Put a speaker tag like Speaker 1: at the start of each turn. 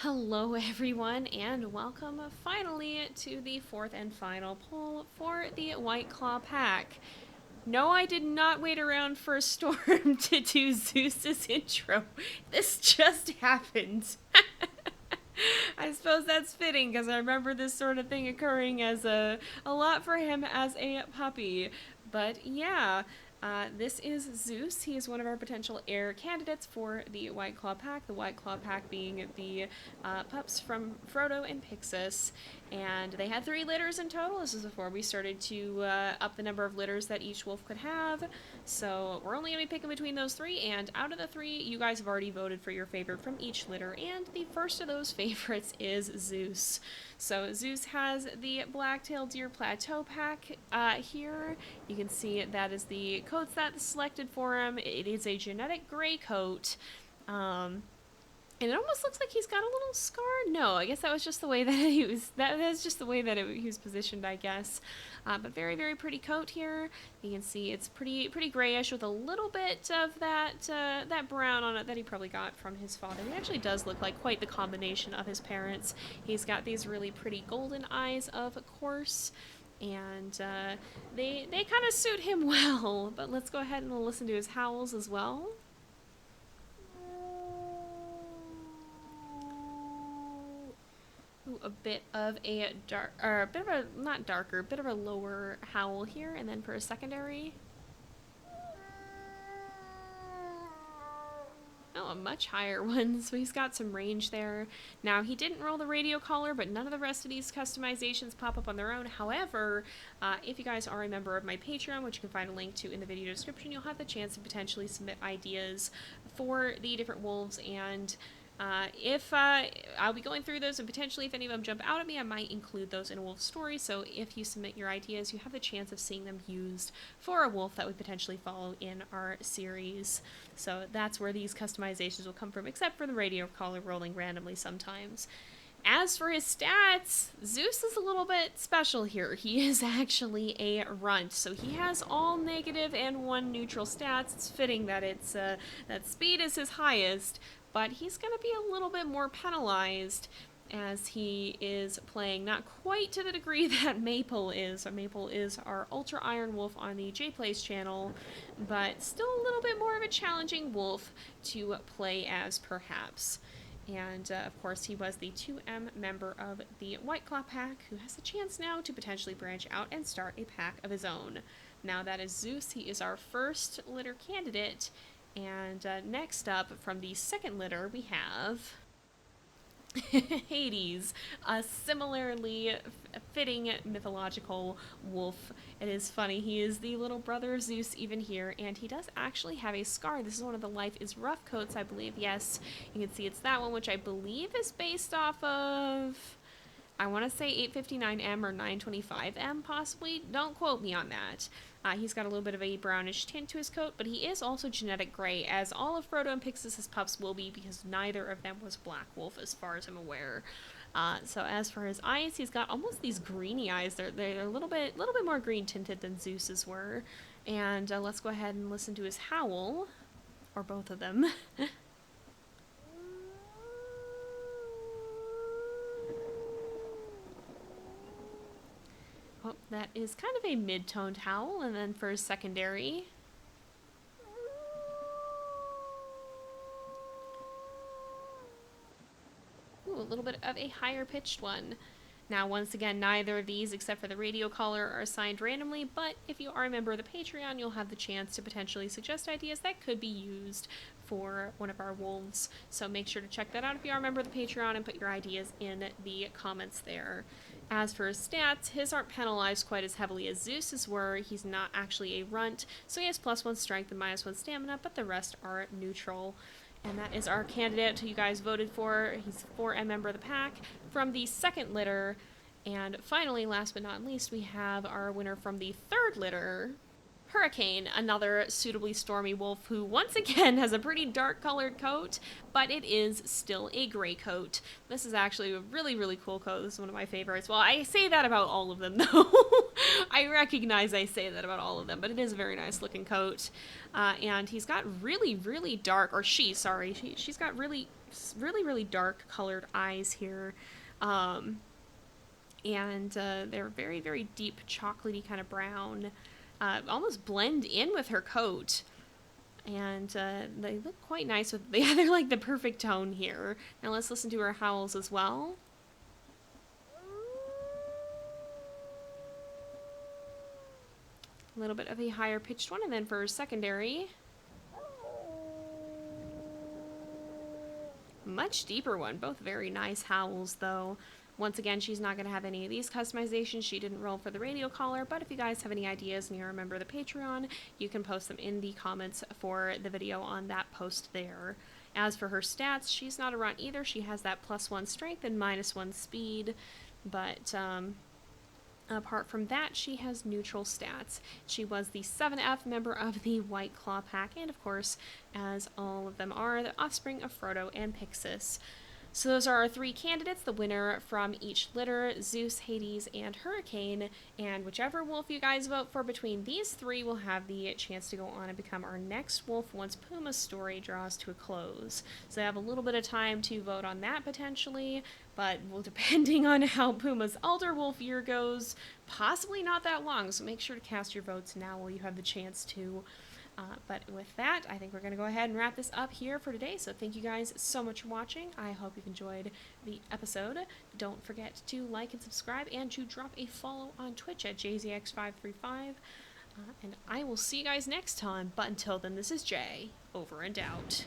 Speaker 1: Hello everyone and welcome finally to the fourth and final poll for the White Claw pack. No, I did not wait around for a storm to do Zeus's intro. This just happened. I suppose that's fitting because I remember this sort of thing occurring as a lot for him as a puppy. But yeah, this is Zeus. He is one of our potential heir candidates for the White Claw pack. The White Claw pack being the pups from Frodo and Pixis. And they had 3 litters in total. This is before we started to up the number of litters that each wolf could have. So we're only going to be picking between those 3. And out of the 3, you guys have already voted for your favorite from each litter. And the first of those favorites is Zeus. So Zeus has the Black-tailed Deer Plateau pack here. You can see that is the coats that's selected for him. It is a genetic gray coat. And it almost looks like he's got a little scar. No, I guess that was just the way that he was. That's just the way that he was positioned, I guess. But very, very pretty coat here. You can see it's pretty grayish with a little bit of that brown on it that he probably got from his father. He actually does look like quite the combination of his parents. He's got these really pretty golden eyes, of course. And they kind of suit him well. But let's go ahead and listen to his howls as well. Ooh, a bit of a dark, or a bit of a, not darker, bit of a lower howl here, and then for a secondary. Oh, a much higher one, so he's got some range there. Now, he didn't roll the radio collar, but none of the rest of these customizations pop up on their own. However, if you guys are a member of my Patreon, which you can find a link to in the video description, you'll have the chance to potentially submit ideas for the different wolves, and if I'll be going through those, and potentially if any of them jump out at me, I might include those in a wolf story. So if you submit your ideas, you have the chance of seeing them used for a wolf that we potentially follow in our series. So that's where these customizations will come from, except for the radio collar rolling randomly sometimes. As for his stats, Zeus is a little bit special here. He is actually a runt, so he has all negative and 1 neutral stats. It's fitting that that speed is his highest, but he's going to be a little bit more penalized as he is playing not quite to the degree that Maple is. Maple is our Ultra Iron Wolf on the JayPlays channel, but still a little bit more of a challenging wolf to play as, perhaps. And, of course, he was the 2M member of the White Claw pack, who has a chance now to potentially branch out and start a pack of his own. Now, that is Zeus. He is our first litter candidate. And next up, from the second litter, we have Hades, a similarly fitting mythological wolf. It is funny, he is the little brother of Zeus even here, and he does actually have a scar. This is one of the Life is Rough coats, I believe. Yes, you can see it's that one, which I believe is based off of, I want to say 859M or 925M, possibly. Don't quote me on that. He's got a little bit of a brownish tint to his coat, but he is also genetic gray, as all of Frodo and Pixis' pups will be, because neither of them was Black Wolf, as far as I'm aware. So as for his eyes, he's got almost these greeny eyes. They're a little bit more green tinted than Zeus's were. And let's go ahead and listen to his howl, or both of them. Oh, that is kind of a mid-toned howl, and then for his secondary. Ooh, a little bit of a higher pitched one. Now, once again, neither of these, except for the radio collar, are assigned randomly, but if you are a member of the Patreon, you'll have the chance to potentially suggest ideas that could be used for one of our wolves. So make sure to check that out if you are a member of the Patreon and put your ideas in the comments there. As for his stats, his aren't penalized quite as heavily as Zeus's were. He's not actually a runt, so he has +1 strength and -1 stamina, but the rest are neutral. And that is our candidate who you guys voted for. He's a member of the pack from the second litter. And finally, last but not least, we have our winner from the third litter, Hurricane, another suitably stormy wolf who once again has a pretty dark colored coat, but it is still a gray coat. This is actually a really cool coat. This is one of my favorites. Well, I say that about all of them though. I recognize I say that about all of them, but it is a very nice looking coat. And he's got really dark, or she's got really really, really dark colored eyes here. And they're very, very deep chocolatey kind of brown. Almost blend in with her coat. And they look quite nice with, yeah, they're like the perfect tone here. Now let's listen to her howls as well. A little bit of a higher pitched one, and then for secondary, much deeper one. Both very nice howls, though. Once again, she's not going to have any of these customizations. She didn't roll for the radio collar, but if you guys have any ideas and you're a member of the Patreon, you can post them in the comments for the video on that post there. As for her stats, she's not a runt either. She has that +1 strength and -1 speed, but apart from that, she has neutral stats. She was the 7F member of the White Claw pack, and of course, as all of them are, the offspring of Frodo and Pixis. So those are our 3 candidates, the winner from each litter, Zeus, Hades, and Hurricane, and whichever wolf you guys vote for between these 3 will have the chance to go on and become our next wolf once Puma's story draws to a close. So I have a little bit of time to vote on that potentially, but well, depending on how Puma's Elder Wolf year goes, possibly not that long, so make sure to cast your votes now while you have the chance to. But with that, I think we're going to go ahead and wrap this up here for today. So thank you guys so much for watching. I hope you've enjoyed the episode. Don't forget to like and subscribe and to drop a follow on Twitch at JZX535. And I will see you guys next time. But until then, this is Jay, over and out.